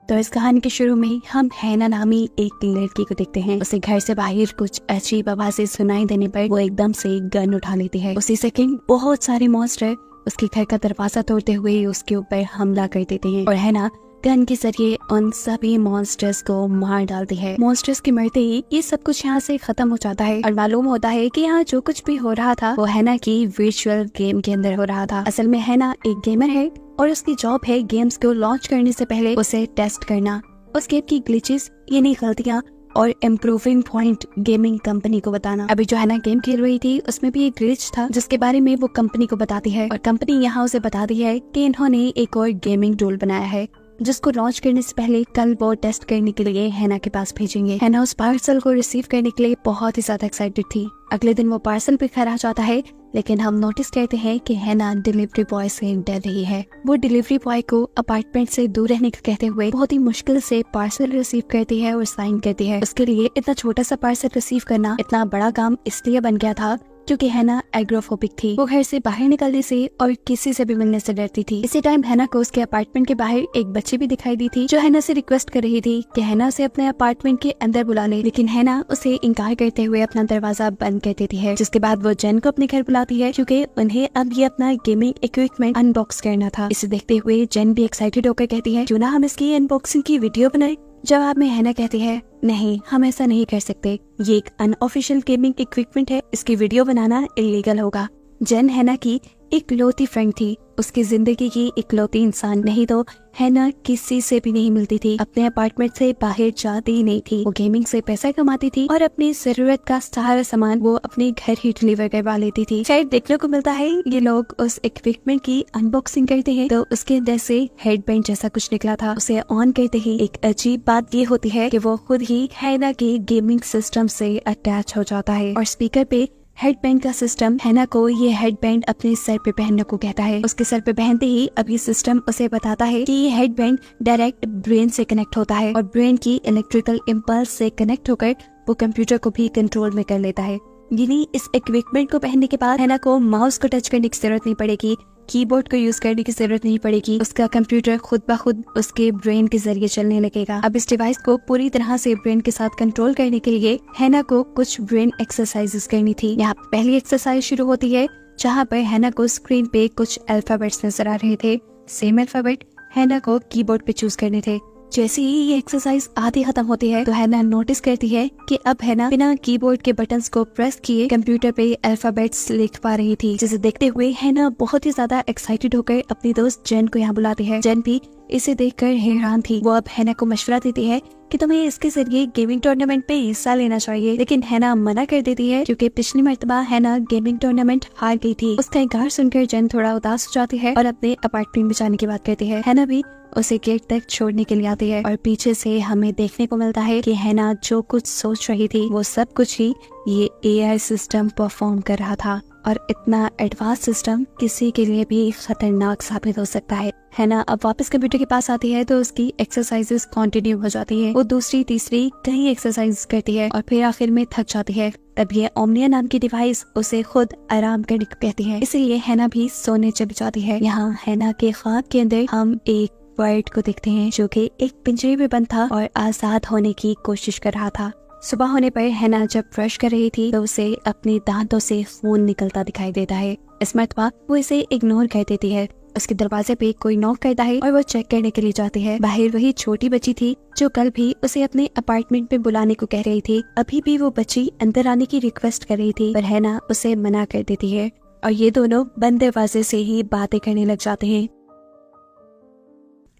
तो इस कहानी के शुरू में हम हैना नामी एक लड़की को देखते हैं। उसे घर से बाहर कुछ अजीब आवाजें सुनाई देने पर वो एकदम से गन उठा लेती है। उसी सेकंड बहुत सारे मॉन्स्टर उसके घर का दरवाजा तोड़ते हुए उसके ऊपर हमला कर देते हैं और हैना गन के जरिए उन सभी मॉन्स्टर्स को मार डालती है। मॉन्स्टर्स के मरते ही ये सब कुछ यहाँ से खत्म हो जाता है और मालूम होता है कि यहाँ जो कुछ भी हो रहा था वो हैना की वर्चुअल गेम के अंदर हो रहा था। असल में हैना एक गेमर है और उसकी जॉब है गेम्स को लॉन्च करने से पहले उसे टेस्ट करना, उस गेम की ग्लिचेस, यानी गलतियाँ और इम्प्रूविंग पॉइंट गेमिंग कंपनी को बताना। अभी जो हैना गेम खेल रही थी उसमें भी एक ग्लिच था जिसके बारे में वो कंपनी को बताती है और कंपनी यहाँ उसे बताती है कि इन्होंने एक और गेमिंग टूल बनाया है जिसको लॉन्च करने से पहले कल वो टेस्ट करने के लिए हैना के पास भेजेंगे। हैना उस पार्सल को रिसीव करने के लिए बहुत ही ज्यादा एक्साइटेड थी। अगले दिन वो पार्सल भी घर आ जाता है, लेकिन हम नोटिस करते हैं कि हैना डिलीवरी बॉय से डर रही है। वो डिलीवरी बॉय को अपार्टमेंट से दूर रहने को कहते हुए बहुत ही मुश्किल से पार्सल रिसीव करती है और साइन करती है। उसके लिए इतना छोटा सा पार्सल रिसीव करना इतना बड़ा काम इसलिए बन गया था क्योंकि हैना एग्रोफोबिक थी। वो घर से बाहर निकलने से और किसी से भी मिलने से डरती थी। इसी टाइम हैना को उसके अपार्टमेंट के बाहर एक बच्ची भी दिखाई दी थी जो हैना से रिक्वेस्ट कर रही थी कि हैना उसे अपने अपार्टमेंट के अंदर बुला ले, लेकिन हैना उसे इनकार करते हुए अपना दरवाजा बंद कर देती है। जिसके बाद वो जेन को अपने घर बुलाती है क्योंकि उन्हें अब ये अपना गेमिंग इक्विपमेंट अनबॉक्स करना था। इसे देखते हुए जेन भी एक्साइटेड होकर कहती है क्यों ना हम इसकी अनबॉक्सिंग की वीडियो बनाए। जवाब में हैना कहती है नहीं, हम ऐसा नहीं कर सकते, ये एक अनऑफिशियल गेमिंग इक्विपमेंट है, इसकी वीडियो बनाना इलीगल होगा। जेन हैना की इकलौती फ्रेंड थी, उसकी जिंदगी की इकलौती इंसान, नहीं तो हैना किसी से भी नहीं मिलती थी, अपने अपार्टमेंट से बाहर जाती ही नहीं थी। वो गेमिंग से पैसा कमाती थी और अपनी जरूरत का सारा सामान वो अपने घर ही डिलीवर करवा लेती थी। शायद देखने को मिलता है ये लोग उस इक्विपमेंट की अनबॉक्सिंग करते हैं तो उसके अंदर से हेडबैंड जैसा कुछ निकला था। उसे ऑन करते ही एक अजीब बात ये होती है कि वो खुद ही हैना के गेमिंग सिस्टम से अटैच हो जाता है और स्पीकर पे हेडबैंड का सिस्टम हैना को ये हेडबैंड अपने सर पे पहनने को कहता है। उसके सर पे पहनते ही अभी सिस्टम उसे बताता है कि ये हेडबैंड डायरेक्ट ब्रेन से कनेक्ट होता है और ब्रेन की इलेक्ट्रिकल इम्पल्स से कनेक्ट होकर वो कंप्यूटर को भी कंट्रोल में कर लेता है। यानी इस इक्विपमेंट को पहनने के बाद हैना को माउस को टच करने की जरूरत नहीं पड़ेगी, कीबोर्ड को यूज करने की जरूरत नहीं पड़ेगी, उसका कंप्यूटर खुद ब खुद उसके ब्रेन के जरिए चलने लगेगा। अब इस डिवाइस को पूरी तरह से ब्रेन के साथ कंट्रोल करने के लिए हैना को कुछ ब्रेन एक्सरसाइजेस करनी थी। यहाँ पहली एक्सरसाइज शुरू होती है जहाँ पर हैना को स्क्रीन पे कुछ अल्फाबेट्स नजर आ रहे थे। सेम अल्फाबेट हैना को कीबोर्ड पे चूज करने थे। जैसे ही ये एक्सरसाइज आधी खत्म होती है तो हैना नोटिस करती है कि अब हैना बिना कीबोर्ड के बटन्स को प्रेस किए कंप्यूटर पे अल्फाबेट्स लिख पा रही थी। जिसे देखते हुए हैना बहुत ही ज्यादा एक्साइटेड होकर अपनी दोस्त जेन को यहाँ बुलाती है। जेन भी इसे देखकर हैरान थी। वो अब हैना को मशवरा देती है कि तुम्हें इसके जरिए गेमिंग टूर्नामेंट पे हिस्सा लेना चाहिए, लेकिन हैना मना कर देती है क्योंकि पिछली मर्तबा हैना गेमिंग टूर्नामेंट हार गई थी। उसका इनकार सुनकर जेन थोड़ा उदास हो जाती है और अपने अपार्टमेंट में जाने की बात करती है। हैना भी उसे गेट तक छोड़ने के लिए आती है और पीछे से हमें देखने को मिलता है कि हैना जो कुछ सोच रही थी वो सब कुछ ही ये एआई सिस्टम परफॉर्म कर रहा था और इतना एडवांस सिस्टम किसी के लिए भी खतरनाक साबित हो सकता है। हैना अब वापस कंप्यूटर के पास आती है तो उसकी एक्सरसाइजेस कंटिन्यू हो जाती है। वो दूसरी तीसरी कई एक्सरसाइज करती है और फिर आखिर में थक जाती है। तब ये ओमनिया नाम की डिवाइस उसे खुद आराम करने को कहती है, इसलिए हैना भी सोने चली जाती है। यहाँ हैना के ख्वाब के अंदर हम एक बर्ड को देखते हैं जो कि एक पिंजरे में बंद था और आजाद होने की कोशिश कर रहा था। सुबह होने पर हैना जब ब्रश कर रही थी तो उसे अपने दांतों से खून निकलता दिखाई देता है। इस मर्तबा वो इसे इग्नोर कर देती है। उसके दरवाजे पे कोई नॉक करता है और वो चेक करने के लिए जाती है। बाहर वही छोटी बच्ची थी जो कल भी उसे अपने अपार्टमेंट में बुलाने को कह रही थी। अभी भी वो बच्ची अंदर आने की रिक्वेस्ट कर रही थी पर हैना उसे मना कर देती है और ये दोनों बंद दरवाजे से ही बातें करने लग जाते हैं।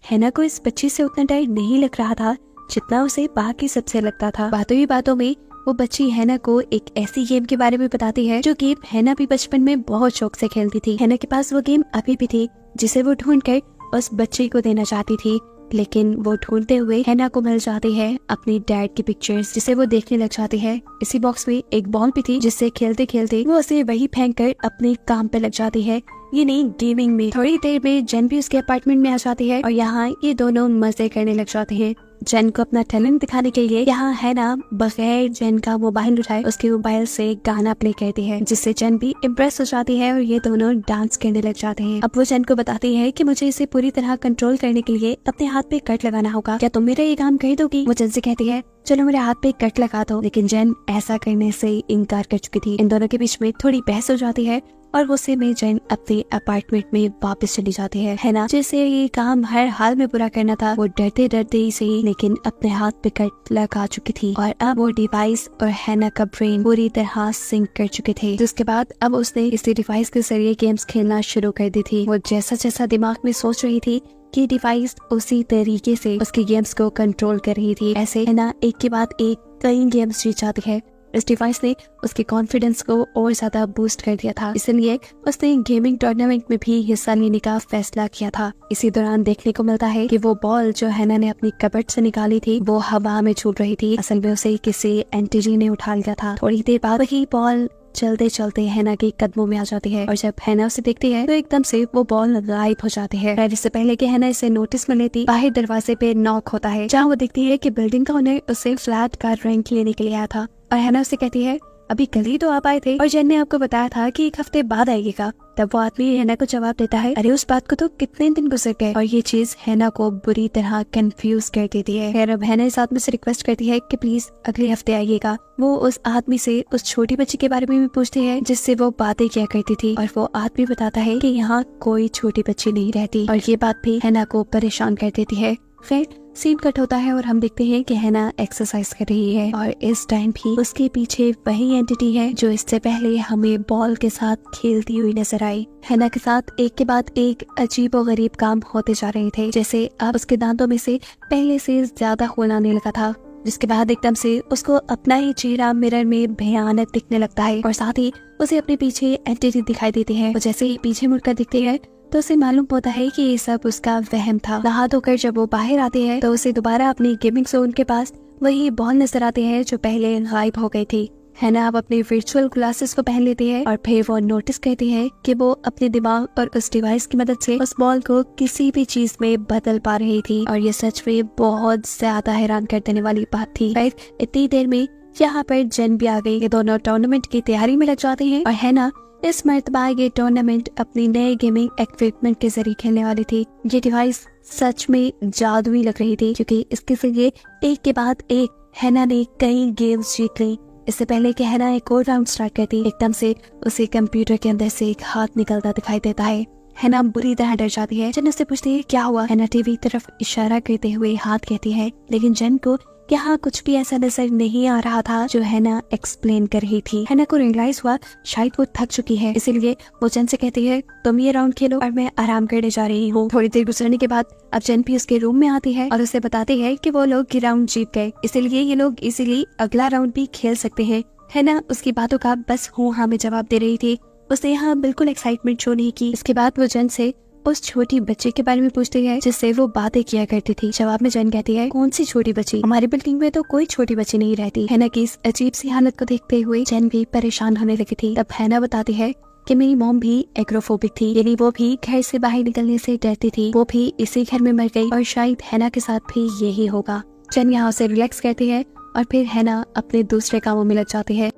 हैना को इस बच्ची से उतना डर नहीं लग रहा था जितना उसे बाकी सबसे लगता था। बातों ही बातों में वो बच्ची हैना को एक ऐसी गेम के बारे में बताती है जो गेम हैना भी बचपन में बहुत शौक से खेलती थी। हैना के पास वो गेम अभी भी थी जिसे वो ढूंढकर उस बच्ची को देना चाहती थी, लेकिन वो ढूंढते हुए हैना को मिल जाती है अपनी डैड की पिक्चर्स जिसे वो देखने लग जाती है। इसी बॉक्स में एक बॉल भी थी जिससे खेलते खेलते वो उसे वही फेंक कर अपने काम पे लग जाती है। ये नहीं गेमिंग में। थोड़ी देर में जेन भी उसके अपार्टमेंट में आ जाती है और यहाँ ये दोनों मजे करने लग जाते हैं। जेन को अपना टैलेंट दिखाने के लिए यहाँ है ना बगैर जेन का मोबाइल उठाए उसके मोबाइल से गाना प्ले करती है, जिससे जेन भी इम्प्रेस हो जाती है और ये दोनों डांस करने लग जाते हैं। अब वो जेन को बताती है कि मुझे इसे पूरी तरह कंट्रोल करने के लिए अपने हाथ पे कट लगाना होगा, क्या तुम मेरा ये काम कर दोगी? वो जेन से कहती है चलो मेरे हाथ पे कट लगा दो, लेकिन जेन ऐसा करने से इनकार कर चुकी थी। इन दोनों के बीच में थोड़ी बहस हो जाती है और गुस्से में जेन अपने अपार्टमेंट में वापस चली जाती है ना। जैसे ये काम हर हाल में पूरा करना था, वो डरते डरते ही सही लेकिन अपने हाथ पे कट लगा चुकी थी और अब वो डिवाइस और हैना का ब्रेन पूरी तरह सिंक कर चुके थे। जिसके बाद अब उसने इसी डिवाइस के जरिए गेम्स खेलना शुरू कर दी थी। वो जैसा जैसा दिमाग में सोच रही थी कि डिवाइस उसी तरीके से उसके गेम्स को कंट्रोल कर रही थी। ऐसे है ना एक के बाद एक कई गेम्स जीत जाती है। इस डिवाइस ने उसके कॉन्फिडेंस को और ज्यादा बूस्ट कर दिया था, इसलिए उसने गेमिंग टूर्नामेंट में भी हिस्सा लेने का फैसला किया था। इसी दौरान देखने को मिलता है कि वो बॉल जो हैना ने अपनी कबर्ड से निकाली थी वो हवा में छूट रही थी। असल में उसे किसी एंटीजी ने उठा लिया था। थोड़ी देर बाद वही बॉल चलते चलते हैना के कदमों में आ जाती है और जब हैना उसे देखती है तो एकदम से वो बॉल गायब हो जाती है। इससे पहले कि हैना इसे नोटिस में लेती, बाहर दरवाजे पे नॉक होता है, जहाँ वो देखती है कि बिल्डिंग का ओनर उसे फ्लैट का रेंट लेने के लिए आया था और हैना उसे कहती है अभी कल ही तो आप आए थे और जेन ने आपको बताया था कि 1 हफ्ते बाद आएगा। तब वो आदमी हैना को जवाब देता है अरे उस बात को तो कितने दिन गुजर गए, और ये चीज हैना को बुरी तरह कंफ्यूज कर देती है। फिर अब हैना इस आदमी से रिक्वेस्ट करती है कि प्लीज अगले हफ्ते आइएगा। वो उस आदमी से उस छोटी बच्ची के बारे में भी पूछती है जिससे वो बातें किया करती थी और वो आदमी बताता है कि यहाँ कोई छोटी बच्ची नहीं रहती, और ये बात भी हैना को परेशान कर देती है। फिर सीन कट होता है और हम देखते हैं कि हैना एक्सरसाइज कर रही है और इस टाइम भी उसके पीछे वही एंटिटी है जो इससे पहले हमें बॉल के साथ खेलती हुई नजर आई। हैना के साथ एक के बाद एक अजीब और गरीब काम होते जा रहे थे, जैसे अब उसके दांतों में से पहले से ज्यादा खून आने लगा था, जिसके बाद एकदम से उसको अपना ही चेहरा मिरर में भयानक दिखने लगता है और साथ ही उसे अपने पीछे एंटिटी दिखाई देती है। वो जैसे ही पीछे मुड़कर दिखती है तो उसे मालूम होता है कि ये सब उसका वहम था। नहा धोकर जब वो बाहर आती है तो उसे दोबारा अपनी गेमिंग जोन के पास वही बॉल नजर आते हैं जो पहले गायब हो गई थी। हैना अब अपने वर्चुअल ग्लासेस को पहन लेती है और फिर वो नोटिस करती है कि वो अपने दिमाग और उस डिवाइस की मदद से उस बॉल को किसी भी चीज में बदल पा रही थी, और ये सच में बहुत ज्यादा हैरान कर देने वाली बात थी। फिर इतनी देर में यहाँ पर जेन भी आ गई। ये दोनों टूर्नामेंट की तैयारी में लग जाते हैं और हैना इस मर्तबा ये टूर्नामेंट अपनी नए गेमिंग इक्विपमेंट के जरिए खेलने वाली थी। ये डिवाइस सच में जादुई लग रही थी क्योंकि इसके जरिए एक के बाद एक हैना ने कई गेम्स जीत ली। इससे पहले कि हैना एक और राउंड स्टार्ट करती, एकदम से उसे कंप्यूटर के अंदर से एक हाथ निकलता दिखाई देता है। हैना बुरी तरह डर जाती है। जेन उससे पूछती है क्या हुआ। हैना टीवी की तरफ इशारा करते हुए हाथ कहती है, लेकिन जेन को यहाँ कुछ भी ऐसा नजर नहीं आ रहा था जो हैना एक्सप्लेन कर रही थी। हैना को रियलाइज हुआ शायद वो थक चुकी है, इसीलिए वो जेन से कहती है तुम ये राउंड खेलो और मैं आराम करने जा रही हूँ। थोड़ी देर गुजरने के बाद अब जेन भी उसके रूम में आती है और उसे बताती है कि वो लोग ये राउंड जीत गए, इसीलिए ये लोग इजीली अगला राउंड भी खेल सकते हैं। हैना उसकी बातों का बस हूँ हाँ में जवाब दे रही थी। उसने यहाँ बिल्कुल एक्साइटमेंट शो नहीं की। इसके बाद वो जेन से उस छोटी बच्ची के बारे में पूछती है जिससे वो बातें किया करती थी। जवाब में जेन कहती है कौन सी छोटी बच्ची, हमारी बिल्डिंग में तो कोई छोटी बच्ची नहीं रहती। हैना की इस अजीब सी हालत को देखते हुए जेन भी परेशान होने लगी थी। तब हैना बताती है कि मेरी मॉम भी एग्रोफोबिक थी, यानी वो भी घर से बाहर निकलने से डरती थी। वो भी इसी घर में मर गई और शायद हैना के साथ भी यही होगा। जेन यहाँ से रिलैक्स करती है और फिर हैना अपने दूसरे कामों में लग जाती है।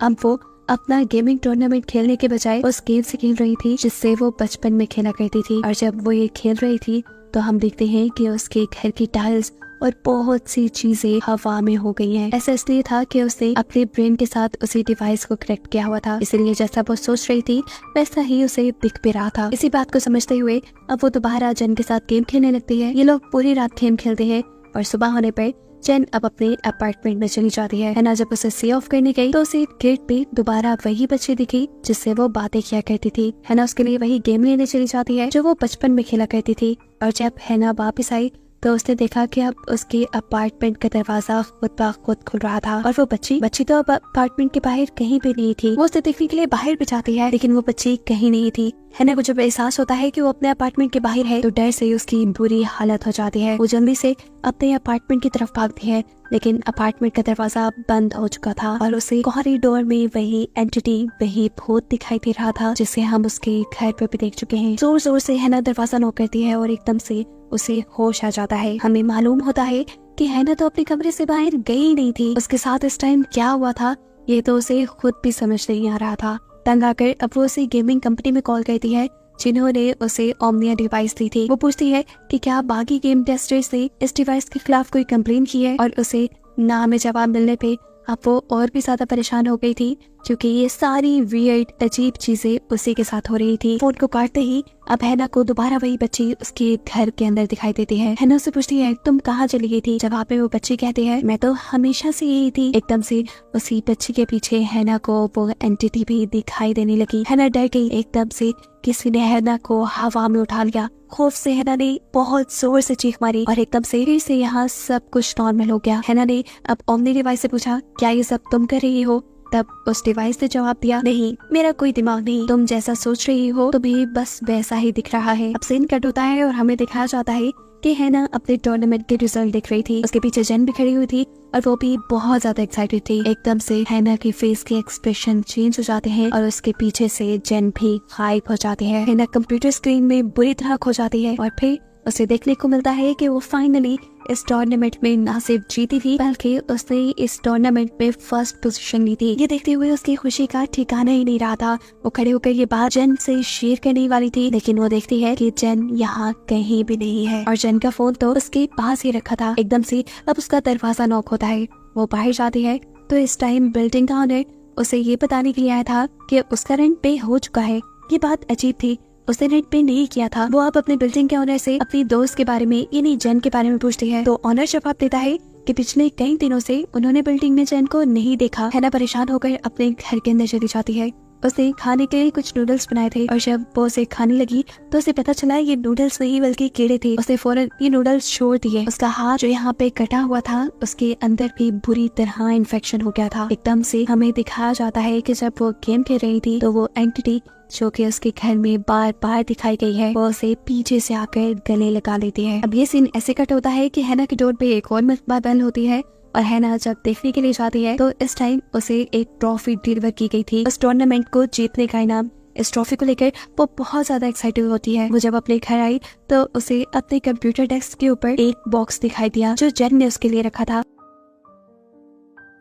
अब वो अपना गेमिंग टूर्नामेंट खेलने के बजाय उस गेम से खेल रही थी जिससे वो बचपन में खेला करती थी, और जब वो ये खेल रही थी तो हम देखते हैं कि उसके घर की टाइल्स और बहुत सी चीजें हवा में हो गई हैं। ऐसा इसलिए था कि उसने अपने ब्रेन के साथ उसी डिवाइस को कनेक्ट किया हुआ था, इसलिए जैसा वो सोच रही थी वैसा ही उसे दिख भी रहा था। इसी बात को समझते हुए अब वो दोबारा जेन के साथ गेम खेलने लगती है। ये लोग पूरी रात गेम खेलते हैं और सुबह होने पर जेन अब अपने अपार्टमेंट में चली जाती है। हैना जब उसे सी ऑफ करने गई तो उसे गेट पे दोबारा वही बच्ची दिखी जिससे वो बातें किया करती थी। हैना उसके लिए वही गेम लेने चली जाती है जो वो बचपन में खेला करती थी, और जब हैना वापस आई तो उसने देखा कि अब उसके अपार्टमेंट का दरवाजा खुद ब खुद खुल रहा था, और वो बच्ची तो अब अपार्टमेंट के बाहर कहीं भी नहीं थी। वो उसे देखने के लिए बाहर भी जाती है लेकिन वो बच्ची कहीं नहीं थी। हैना को जब एहसास होता है कि वो अपने अपार्टमेंट के बाहर है तो डर से उसकी बुरी हालत हो जाती है। वो जल्दी से अपने अपार्टमेंट की तरफ भागती है, लेकिन अपार्टमेंट का दरवाजा बंद हो चुका था और उसे कॉरिडोर में वही एंटिटी, वही भूत दिखाई दे रहा था जिसे हम उसके घर पे भी देख चुके हैं। जोर जोर से हैना दरवाजा नॉक करती है और एकदम से उसे होश आ जाता है। हमें मालूम होता है कि हैना तो अपने कमरे से बाहर गई नहीं थी। उसके साथ इस टाइम क्या हुआ था ये तो उसे खुद भी समझ नहीं आ रहा था। तंग आकर अब वो उसे गेमिंग कंपनी में कॉल करती है जिन्होंने उसे ओमनिया डिवाइस दी थी। वो पूछती है कि क्या बाकी गेम टेस्टर्स ने इस डिवाइस के खिलाफ कोई कंप्लेन की है, और उसे ना में जवाब मिलने पे अब वो और भी ज्यादा परेशान हो गई थी क्योंकि ये सारी वियर्ड अजीब चीजें उसी के साथ हो रही थी। फोन को काटते ही अब हैना को दोबारा वही बच्ची उसके घर के अंदर दिखाई देती है। हैना उससे पूछती है तुम कहाँ चली गई थी? जवाब में वो बच्ची कहती है मैं तो हमेशा से यही थी। एकदम से उसी बच्ची के पीछे हैना को वो एंटिटी भी दिखाई देने लगी। हैना डर गई। एकदम से किसी ने हैना को हवा में उठा लिया। खौफ से हैना ने बहुत जोर से चीख मारी और एकदम से फिर से यहाँ सब कुछ नॉर्मल हो गया। हैना ने अब ओमनी डिवाइस से पूछा क्या ये सब तुम कर रही हो? तब उस डिवाइस ने जवाब दिया नहीं, मेरा कोई दिमाग नहीं, तुम जैसा सोच रही हो तुम्हें बस वैसा ही दिख रहा है। अब सीन कट होता है और हमें दिखाया जाता है कि हैना अपने टूर्नामेंट के रिजल्ट देख रही थी। उसके पीछे जेन भी खड़ी हुई थी और वो भी बहुत ज्यादा एक्साइटेड थी। एकदम से हैना की फेस के एक्सप्रेशन चेंज हो जाते हैं और उसके पीछे से जेन भी गायब हो जाती है। हैना कंप्यूटर स्क्रीन में बुरी तरह खो जाती है और फिर उसे देखने को मिलता है कि वो फाइनली इस टूर्नामेंट में न सिर्फ जीती थी बल्कि उसने इस टूर्नामेंट में फर्स्ट पोजीशन ली थी। ये देखते हुए उसकी खुशी का ठिकाना ही नहीं रहा था। वो खड़े होकर ये बात जेन से शेयर करने वाली थी लेकिन वो देखती है कि जेन यहाँ कहीं भी नहीं है और जेन का फोन तो उसके पास ही रखा था। एकदम से अब उसका दरवाजा नॉक होता है। वो बाहर जाती है तो इस टाइम बिल्डिंग का ओनर उसे ये बताने के लिए आया था कि उसका रेंट पे हो चुका है। ये बात अजीब थी, उसने रेंट पे नहीं किया था। वो अब अपने बिल्डिंग के ओनर से अपनी दोस्त के बारे में यानी जेन के बारे में पूछती है तो ओनर जवाब देता है कि पिछले कई दिनों से उन्होंने बिल्डिंग में जेन को नहीं देखा। हैना परेशान होकर अपने घर के अंदर चली जाती है। उसने खाने के लिए कुछ नूडल्स बनाए थे और जब वो उसे खाने लगी तो उसे पता चला ये नूडल्स नहीं बल्कि कीड़े थे। उसने फौरन ये नूडल्स छोड़ दिए। उसका हाथ जो यहाँ पे कटा हुआ था उसके अंदर भी बुरी तरह इन्फेक्शन हो गया था। एकदम से हमें दिखाया जाता है कि जब वो गेम खेल रही थी तो वो एंटिटी जो कि उसके घर में बार बार दिखाई गई है वो उसे पीछे से आकर गले लगा लेती है। अब ये सीन ऐसे कट होता है कि हैना की डोर पे एक और मरतबा बेल होती है और हैना जब देखने के लिए जाती है तो इस टाइम उसे एक ट्रॉफी डिलीवर की गई थी उस टूर्नामेंट को जीतने का इनाम। इस ट्रॉफी को लेकर वो बहुत ज्यादा एक्साइटेड होती है। वो जब अपने घर आई तो उसे अपने कंप्यूटर डेस्क के ऊपर एक बॉक्स दिखाई दिया जो जेन ने उसके लिए रखा था।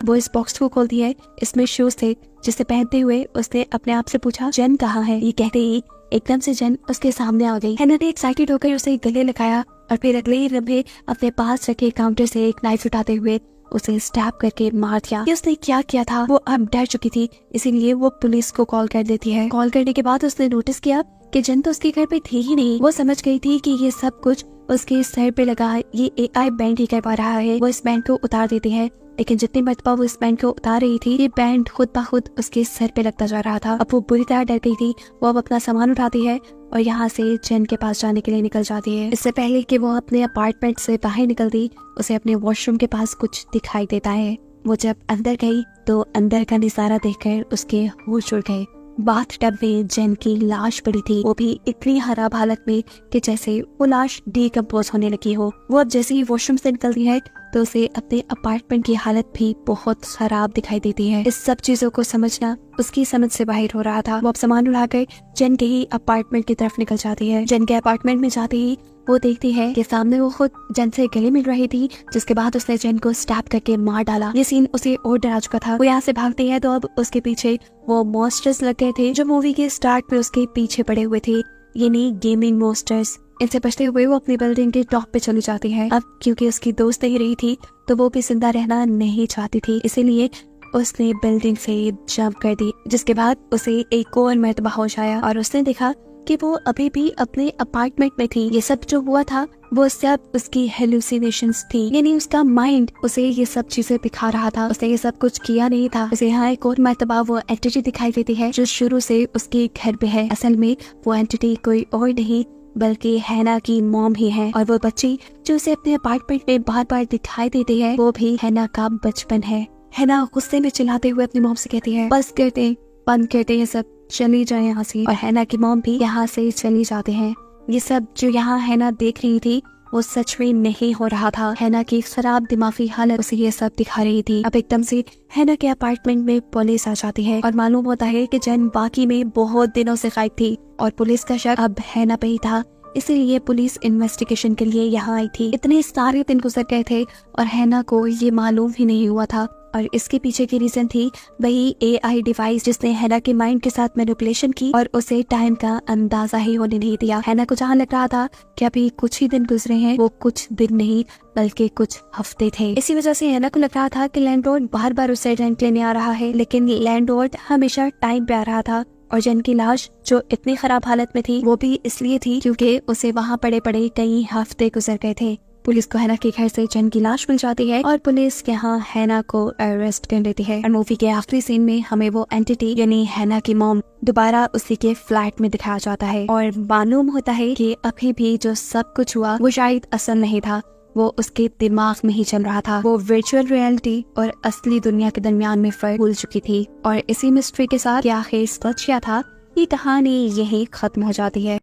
वो इस बॉक्स को खोलती है। इसमें शूज थे जिसे पहनते हुए उसने अपने आप से पूछा जेन कहाँ है? ये कहते ही एकदम से जेन उसके सामने आ गई। हैना ने एक्साइटेड होकर उसे गले लगाया और फिर अगले ही लम्हे अपने पास रखे काउंटर से एक नाइफ उठाते हुए उसे स्टैब करके मार दिया। कि उसने क्या किया था वो अब डर चुकी थी, इसीलिए वो पुलिस को कॉल कर देती है। कॉल करने के बाद उसने नोटिस किया कि जेन तो उसके घर पे थी ही नहीं। वो समझ गई थी कि ये सब कुछ उसके सर पे लगा ये AI बैंड ही कर पा रहा है। वो इस बैंड को उतार देती है लेकिन जितनी मरतबा वो इस बैंड को उतार रही थी ये बैंड खुद ब खुद उसके सर पे लगता जा रहा था। अब वो बुरी तरह डर गई थी। वो अब अपना सामान उठाती है और यहाँ से जेन के पास जाने के लिए निकल जाती है। इससे पहले कि वो अपने अपार्टमेंट से बाहर निकलती उसे अपने वॉशरूम के पास कुछ दिखाई देता है। वो जब अंदर गई तो अंदर का नजारा देखकर उसके होश उड़ गए। बाथटब में जेन की लाश पड़ी थी, वो भी इतनी खराब हालत में कि जैसे वो लाश डिकम्पोज होने लगी हो। वो अब जैसे ही वॉशरूम से निकलती है तो उसे अपने अपार्टमेंट की हालत भी बहुत खराब दिखाई देती है। इस सब चीजों को समझना उसकी समझ से बाहर हो रहा था। वो अब सामान उठाकर जेन के ही अपार्टमेंट की तरफ निकल जाती है। जेन के अपार्टमेंट में जाते ही वो देखती है कि सामने वो खुद जेन से गले मिल रही थी, जिसके बाद उसने जेन को स्टैब करके मार डाला। ये सीन उसे और डरा चुका था। वो यहाँ से भागती है तो अब उसके पीछे वो मॉन्स्टर्स लग गए थे जो मूवी के स्टार्ट में उसके पीछे पड़े हुए थे, यानी गेमिंग मॉन्स्टर्स। इनसे बचते हुए वो अपनी बिल्डिंग के टॉप पे चली जाती है। अब क्योंकि उसकी दोस्त नहीं रही थी तो वो भी जिंदा रहना नहीं चाहती थी, इसीलिए उसने बिल्डिंग से जंप कर दी, जिसके बाद उसे एक और मर्तबा होश आया और उसने देखा कि वो अभी भी अपने अपार्टमेंट में थी। ये सब जो हुआ था वो सब उसकी हेलुसिनेशंस थी, यानी उसका माइंड उसे ये सब चीजें दिखा रहा था। उसने ये सब कुछ किया नहीं था। उसे यहाँ एक और मर्तबा वो एंटिटी दिखाई देती है जो शुरू से उसके घर पे है। असल में वो एंटिटी कोई और नहीं बल्कि हैना की मॉम ही है, और वो बच्ची जो उसे अपने अपार्टमेंट में बार बार दिखाई देती है वो भी हैना का बचपन है। हैना गुस्से में चिल्लाते हुए अपनी मॉम से कहती है बस करते बंद करते ये सब, चली जाए यहाँ से। और हैना की मॉम भी यहाँ से चली जाते हैं। ये सब जो यहाँ हैना देख रही थी वो सच में नहीं हो रहा था। हैना की खराब दिमागी हालत उसे ये सब दिखा रही थी। अब एकदम से हैना के अपार्टमेंट में पुलिस आ जाती है और मालूम होता है कि जेन बाकी में बहुत दिनों से गायब थी और पुलिस का शक अब हैना पे ही था, इसीलिए पुलिस इन्वेस्टिगेशन के लिए यहाँ आई थी। इतने सारे दिन गुजर गए थे और हैना को ये मालूम ही नहीं हुआ था, और इसके पीछे की रीजन थी वही AI डिवाइस जिसने हैना के माइंड के साथ मैनिपुलेशन की और उसे टाइम का अंदाजा ही होने नहीं दिया। हैना को जहाँ लग रहा था कि अभी कुछ ही दिन गुजरे हैं, वो कुछ दिन नहीं बल्कि कुछ हफ्ते थे। इसी वजह से हैना को लग रहा था कि लैंडलॉर्ड बार बार उसे रेंट लेने आ रहा है, लेकिन लैंडलॉर्ड हमेशा टाइम पे आ रहा था। और जन की लाश जो इतनी खराब हालत में थी वो भी इसलिए थी क्योंकि उसे वहाँ पड़े पड़े कई हफ्ते गुजर गए थे। पुलिस को हैना के घर से जन की लाश मिल जाती है और पुलिस यहाँ हैना को अरेस्ट कर लेती है। और मूवी के आखिरी सीन में हमें वो एंटिटी यानी हैना की मॉम दोबारा उसी के फ्लैट में दिखाया जाता है और मालूम होता है कि अभी भी जो सब कुछ हुआ वो शायद असल नहीं था, वो उसके दिमाग में ही चल रहा था। वो वर्चुअल रियलिटी और असली दुनिया के दरमियान में फर्क भूल चुकी थी। और इसी मिस्ट्री के साथ क्या आखिर सच क्या था, ये कहानी यही खत्म हो जाती है।